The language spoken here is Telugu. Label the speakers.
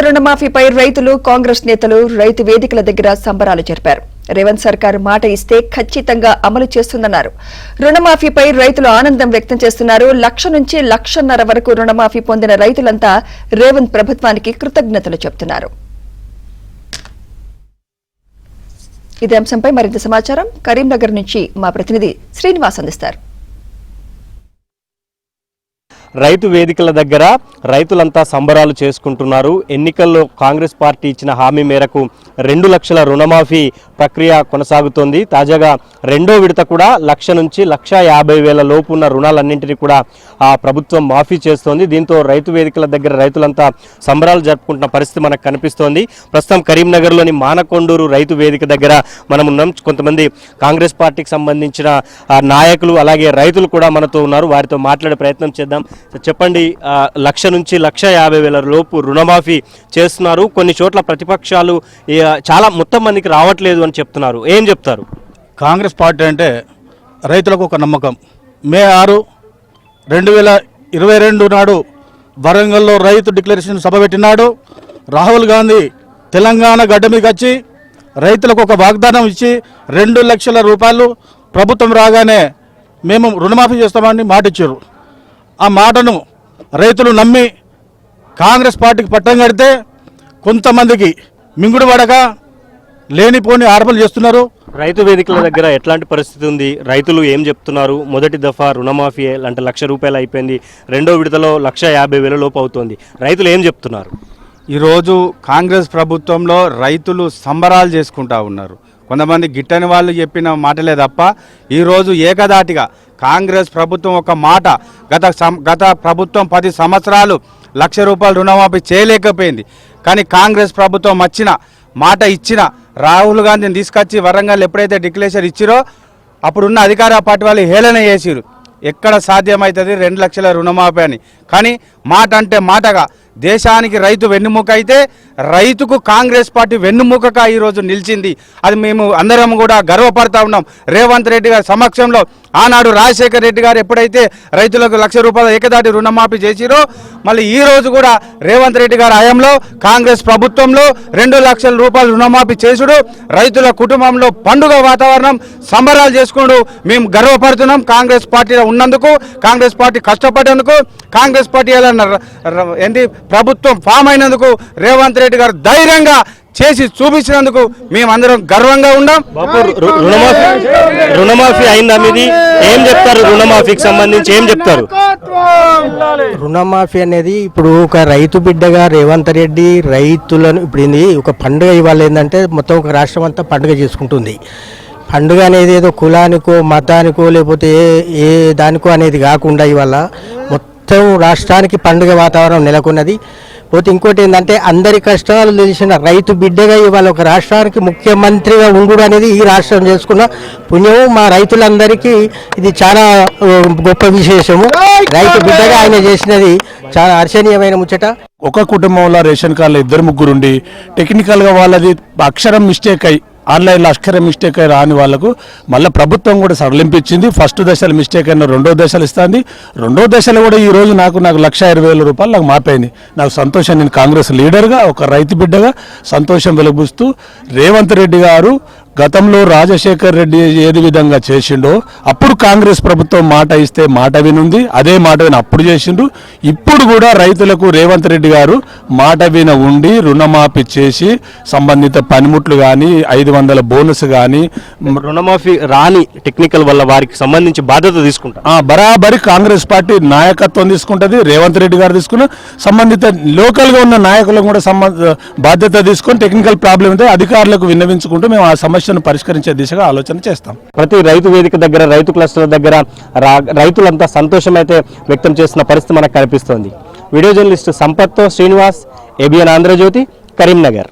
Speaker 1: రుణమాఫీపై రైతులు కాంగ్రెస్ నేతలు రైతు వేదికల దగ్గర సంబరాలు జరిపారు. రేవంత్ సర్కార్ మాట ఇస్తే ఖచ్చితంగా అమలు చేస్తుందన్నారు. రుణమాఫీపై రైతులు ఆనందం వ్యక్తం చేస్తున్నారు. 1,00,000 నుంచి 1,50,000 వరకు రుణమాఫీ పొందిన రైతులంతా రేవంత్ ప్రభుత్వానికి కృతజ్ఞతలు చెబుతున్నారు. ఇదే అంశంపై మరింత సమాచారం కరీంనగర్ నుంచి మా ప్రతినిధి శ్రీనివాస్ అందిస్తారు.
Speaker 2: రైతు వేదికల దగ్గర రైతులంతా సంబరాలు చేసుకుంటున్నారు. ఎన్నికల్లో కాంగ్రెస్ పార్టీ ఇచ్చిన హామీ మేరకు 2 లక్షల రుణమాఫీ ప్రక్రియ కొనసాగుతోంది. తాజాగా రెండో విడత కూడా 1,00,000 నుంచి 1,50,000 లోపు ఉన్న రుణాలన్నింటినీ కూడా ఆ ప్రభుత్వం మాఫీ చేస్తోంది. దీంతో రైతు వేదికల దగ్గర రైతులంతా సంబరాలు జరుపుకుంటున్న పరిస్థితి మనకు కనిపిస్తోంది. ప్రస్తుతం కరీంనగర్లోని మానకొండూరు రైతు వేదిక దగ్గర మనం ఉన్నాం. కొంతమంది కాంగ్రెస్ పార్టీకి సంబంధించిన నాయకులు అలాగే రైతులు కూడా మనతో ఉన్నారు. వారితో మాట్లాడే ప్రయత్నం చేద్దాం. చెప్పండి, 1,00,000 నుంచి 1,50,000 లోపు రుణమాఫీ చేస్తున్నారు. కొన్ని చోట్ల ప్రతిపక్షాలు చాలా మొత్తం మందికి రావట్లేదు అని చెప్తున్నారు. ఏం చెప్తారు?
Speaker 3: కాంగ్రెస్ పార్టీ అంటే రైతులకు ఒక నమ్మకం. మే 6, 2022 నాడు వరంగల్లో రైతు డిక్లరేషన్ సభ పెట్టినాడు. రాహుల్ గాంధీ తెలంగాణ గడ్డ మీదకి వచ్చి రైతులకు ఒక వాగ్దానం ఇచ్చి 2 లక్షల రూపాయలు ప్రభుత్వం రాగానే మేము రుణమాఫీ చేస్తామని మాట ఇచ్చారు. ఆ మాటను రైతులు నమ్మి కాంగ్రెస్ పార్టీకి పట్టం కడితే కొంతమందికి మింగుడు పడక లేనిపోని ఆరోపణలు చేస్తున్నారు.
Speaker 2: రైతు వేదికల దగ్గర ఎట్లాంటి పరిస్థితి ఉంది? రైతులు ఏం చెప్తున్నారు? మొదటి దఫా రుణమాఫీ అంటే 1,00,000 రూపాయలు అయిపోయింది. రెండో విడతలో 1,50,000 లోపు అవుతోంది. రైతులు ఏం చెప్తున్నారు?
Speaker 4: ఈరోజు కాంగ్రెస్ ప్రభుత్వంలో రైతులు సంబరాలు చేసుకుంటా ఉన్నారు. కొంతమంది గిట్టని వాళ్ళు చెప్పిన మాటలే తప్ప ఈరోజు ఏకదాటిగా కాంగ్రెస్ ప్రభుత్వం ఒక మాట గత ప్రభుత్వం 10 సంవత్సరాలు 1,00,000 రూపాయలు రుణమాఫీ చేయలేకపోయింది. కానీ కాంగ్రెస్ ప్రభుత్వం మాట ఇచ్చిన రాహుల్ గాంధీని తీసుకొచ్చి వరంగల్ ఎప్పుడైతే డిక్లరేషన్ ఇచ్చిరో అప్పుడున్న అధికార పార్టీ వాళ్ళు హేళన చేసిరు. ఎక్కడ సాధ్యమవుతుంది 2 లక్షల రుణమాఫీ అని. కానీ మాట అంటే మాటగా దేశానికి రైతు వెన్నుముక అయితే రైతుకు కాంగ్రెస్ పార్టీ వెన్నుముకగా ఈరోజు నిలిచింది. అది మేము అందరం కూడా గర్వపడతా ఉన్నాం. రేవంత్ రెడ్డి గారి సమక్షంలో ఆనాడు రాజశేఖర్ రెడ్డి గారు ఎప్పుడైతే రైతులకు 1,00,000 రూపాయలు ఏకదాటి రుణమాఫీ చేసిరో మళ్ళీ ఈ రోజు కూడా రేవంత్ రెడ్డి గారి హయాంలో కాంగ్రెస్ ప్రభుత్వంలో 2 లక్షల రూపాయలు రుణమాఫీ చేసుడు రైతుల కుటుంబంలో పండుగ వాతావరణం సంబరాలు చేసుకుంటూ మేము గర్వపడుతున్నాం. కాంగ్రెస్ పార్టీలో ఉన్నందుకు, కాంగ్రెస్ పార్టీ కష్టపడేందుకు, కాంగ్రెస్ పార్టీ ఏంటి ప్రభుత్వం ఫామ్ అయినందుకు, రేవంత్ రెడ్డి గారు ధైర్యంగా చేసి చూపించినందుకు మేమందరం గర్వంగా ఉన్నాం.
Speaker 2: రుణమాఫీ అయిందా మీది? ఏం చెప్తారు? రుణమాఫీకి సంబంధించి ఏం చెప్తారు?
Speaker 5: రుణమాఫీ అనేది ఇప్పుడు ఒక రైతు బిడ్డగా రేవంత్ రెడ్డి రైతులను ఇప్పుడు ఒక పండుగ ఇవాళ ఏంటంటే మొత్తం ఒక రాష్ట్రం అంతా పండుగ చేసుకుంటుంది. పండుగ అనేది ఏదో కులానికో మతానికో లేకపోతే ఏ దానికో అనేది కాకుండా ఇవాళ మొత్తం రాష్ట్రానికి పండుగ వాతావరణం నెలకొన్నది. పోతే ఇంకోటి ఏంటంటే అందరి కష్టాలు తెలిసిన రైతు బిడ్డగా ఇవాళ ఒక రాష్ట్రానికి ముఖ్యమంత్రిగా ఉండు అనేది ఈ రాష్ట్రం చేసుకున్న పుణ్యము. మా రైతులందరికీ ఇది చాలా గొప్ప విశేషము. రైతు బిడ్డగా ఆయన చేసినది చాలా హర్షణీయమైన ముచ్చట.
Speaker 3: ఒక కుటుంబంలో రేషన్ కార్డులో 2-3 ఉండి టెక్నికల్గా వాళ్ళది అక్షరం మిస్టేక్ అయ్యి ఆన్లైన్లో అక్షరం మిస్టేక్ అయి రాని వాళ్ళకు మళ్ళీ ప్రభుత్వం కూడా సడలింపించింది. ఫస్ట్ దశలో మిస్టేక్ అయిన రెండో దశలు ఇస్తుంది. రెండో దశలో కూడా ఈరోజు నాకు 1,20,000 రూపాయలు నాకు మాపైంది. నాకు సంతోషం. నేను కాంగ్రెస్ లీడర్గా ఒక రైతు బిడ్డగా సంతోషం వెలుగుస్తూ రేవంత్ రెడ్డి గారు గతంలో రాజశేఖర్ రెడ్డి ఏది విధంగా చేసిండో అప్పుడు కాంగ్రెస్ ప్రభుత్వం మాట ఇస్తే మాట వినుంది. అదే మాట విని అప్పుడు చేసిండు. ఇప్పుడు కూడా రైతులకు రేవంత్ రెడ్డి గారు మాట విన ఉండి రుణమాఫీ చేసి సంబంధిత పనిముట్లు కానీ 500 బోనస్ కానీ
Speaker 2: రుణమాఫీ రాని టెక్నికల్ వల్ల వారికి సంబంధించి బాధ్యత తీసుకుంటారు.
Speaker 3: బరాబరి కాంగ్రెస్ పార్టీ నాయకత్వం తీసుకుంటుంది. రేవంత్ రెడ్డి గారు తీసుకున్న సంబంధిత లోకల్గా ఉన్న నాయకులకు కూడా బాధ్యత తీసుకొని టెక్నికల్ ప్రాబ్లం ఉంటే అధికారులకు విన్నవించుకుంటూ మేము ఆ సమస్య పరిష్కరించే దిశగా ఆలోచన చేస్తాం.
Speaker 2: ప్రతి రైతు వేదిక దగ్గర రైతు క్లస్టర్ల దగ్గర రైతులంతా సంతోషం అయితే వ్యక్తం చేస్తున్న పరిస్థితి మనకు కనిపిస్తోంది. వీడియో జర్నలిస్ట్ సంపత్తో శ్రీనివాస్, ABN ఆంధ్రజ్యోతి, కరీంనగర్.